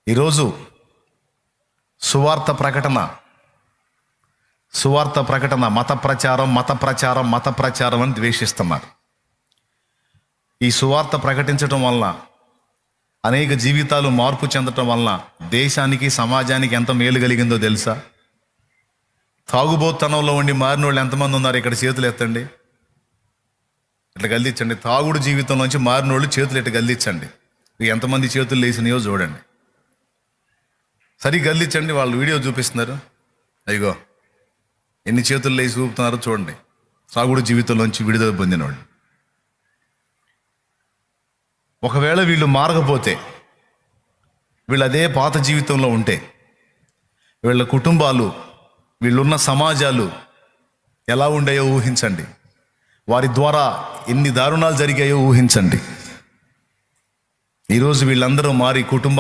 ఈరోజు సువార్త ప్రకటన మత ప్రచారం అని ద్వేషిస్తున్నారు. ఈ సువార్త ప్రకటించడం వలన అనేక జీవితాలు మార్పు చెందటం వలన దేశానికి సమాజానికి ఎంత మేలు కలిగిందో తెలుసా? తాగుబోతనంలో ఉండి మారిన వాళ్ళు ఎంతమంది ఉన్నారు? ఇక్కడ చేతులు ఎత్తండి, ఇట్లా గల్దించండి. తాగుడు జీవితం నుంచి మారిన వాళ్ళు చేతులు ఇట్లా గల్దించండి. ఎంతమంది చేతులు లేచినాయో చూడండి. సరి గల్దించండి. వాళ్ళు వీడియో చూపిస్తున్నారు. అయ్యో ఎన్ని చేతులు లేచి చూపుతున్నారో చూడండి. తాగుడు జీవితంలోంచి విడుదల పొందిన వాళ్ళు. ఒకవేళ వీళ్ళు మారకపోతే, వీళ్ళు అదే పాత జీవితంలో ఉంటే, వీళ్ళ కుటుంబాలు, వీళ్ళున్న సమాజాలు ఎలా ఉండాయో ఊహించండి. వారి ద్వారా ఎన్ని దారుణాలు జరిగాయో ఊహించండి. ఈరోజు వీళ్ళందరూ మారి కుటుంబాలు